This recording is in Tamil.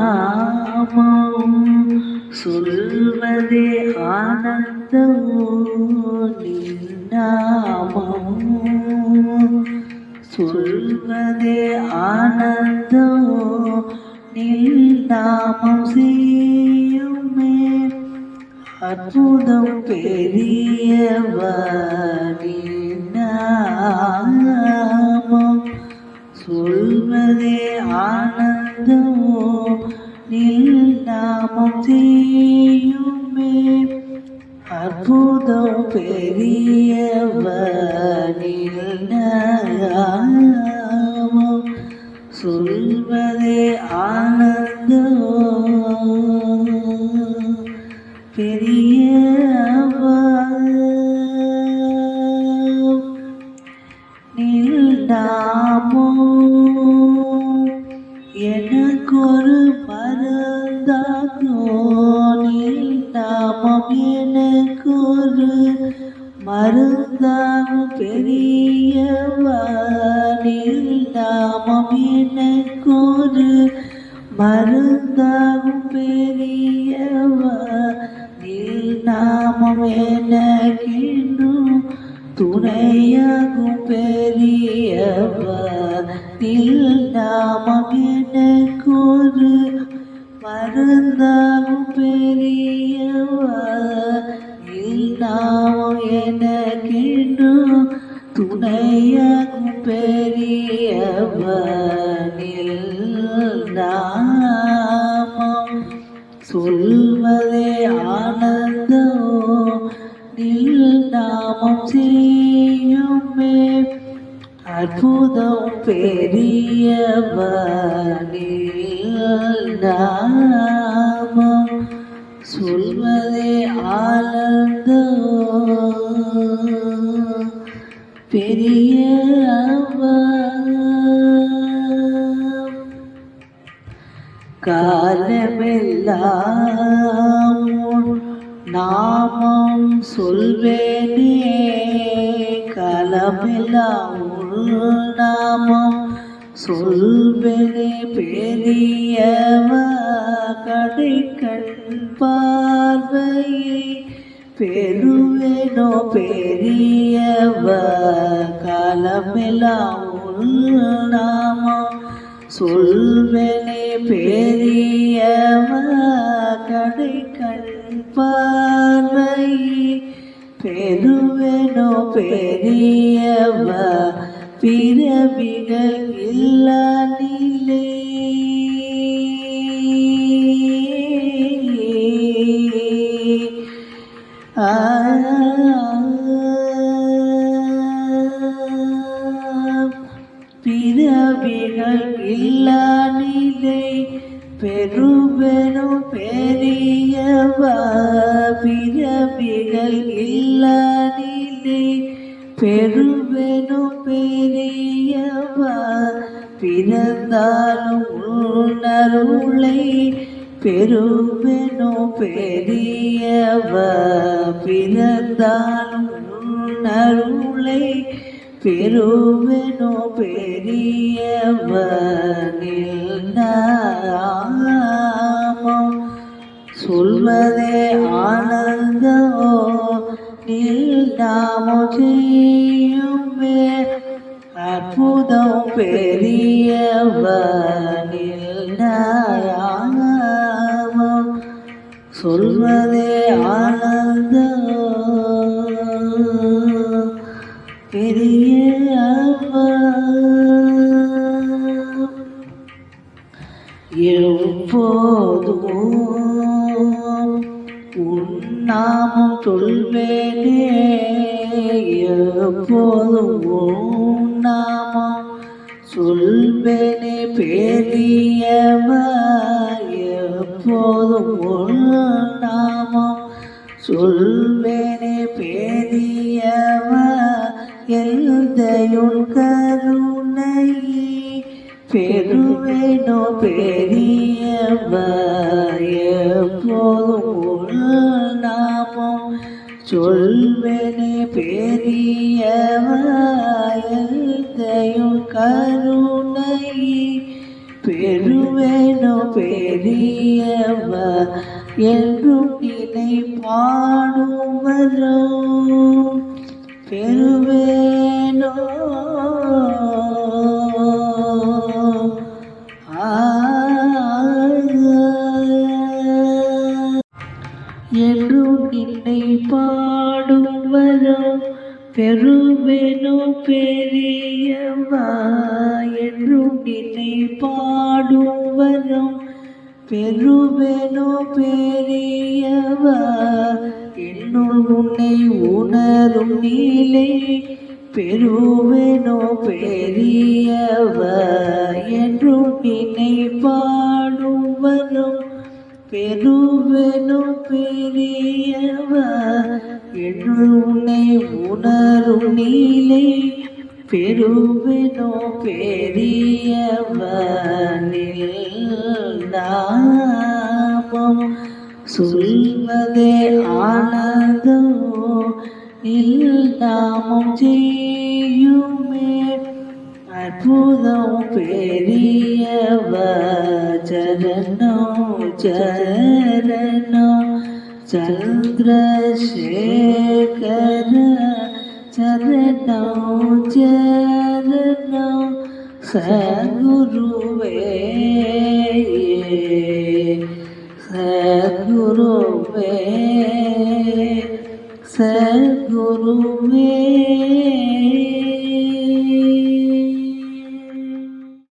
நின்னாமம் சொல்வதே ஆனந்தமோ நின்னாமம் சொல்வதே ஆனந்தமோ நின்னாமம் செய்யுமே அற்புதம் பெரியவனின்னாமம் சொல்வதே ஆனந்தமோ நின்னாமம் செய்யுமே அற்புதம் பெரியவனின்னாமம் சொல்வதே ஆனந்தமோ நில்லாமோ எனக்கொரு மருந்தாகோ நில்லாமம் எனக்கொரு மருந்தாகும் பெரியவா நில்லாமம் எனக்கொரு மருந்தாகும் பெரியவா நில்லாமம் எனக்கென்றும் துணையாகும் பெரியவா நில்லாமம் எனக்கொரு மருந்தாகும் பெரியவா நில்லாமம் எனக்கென்றும் துணையாகும் பெரியவா நில்லாமம் சொல்வதே ஆனந்தமோ நில்லாமம் செய்யுமே அற்புதம் பெரியவனில்லாமம் சொல்வதே ஆனந்தமோ பெரியவா காலமெல்லாம் நாமம் சொல்வேனே காலமெல்லாம் நாமம் சொல்வேனே பெரியவா கடைக்கண் பார்வையை பெறுவேனோ பெரியவா காலமெல்லாம் நாமம் சொல்வேனே பெரியவா கடைக்கண் பார்வை பெறுவேனோ பெரியவா பிறவிகள் இல்லா நிலை பிறவிகள் இல்லா நிலை பெறுவேனோ பெரியவா பிறவிகள் இல்லா நிலை பெறுவேனோ பெரியவா பிறந்தாலும் உணருளை பெறுவேனோ பெரியவா பிறந்தாலும் உணருளை பெறுவேனோ பெரியவா நில்லாமம் சொல்வதே ஆனந்தமோ நில்லாமம் செய்யுமே அற்புதம் பெரியவா நில்லாமம் சொல்வதே ஆனந்தமோ பெரியவா எப்போதும் உன்னாமம் சொல்வேனே எப்போதும் உன்னாமம் சொல்வேனே பெரியவா எப்போதும் உன்னாமம் சொல்வேனே பெரியவா எல்தையுள் கருணை பெறுவேனோ பெரியவா எப்போதும் நாமம் சொல்வேனே பெரியவா எல்தையுள் கருணை பெரு பெரியவர் என்றும் நினை பாடுவரோ பெறுவேனோ என்றும் நினை பாடுவரோ பெறுவேனோ பெரியவா என்றும் நினை பாடுவரோ பெறுவேனோ பெரியவா என்னுள் உன்னை உணரும் நீலை பெறுவேனோ பெரியவா என்றும் நினை பாடுவரோ பெறுவேனோ பெரியவா என்னுள் உன்னை உணரும் நீலை பெறுவேனோ பெரியவா நாமம் சொல்வதே ஆனந்தம் நாமம் செய்யுமே அற்புதம் பெரியவா சரணம் சரணம் சந்திரசேகர சரணம் சரணம் சத்குருவே சத்குருவே சத்குருவே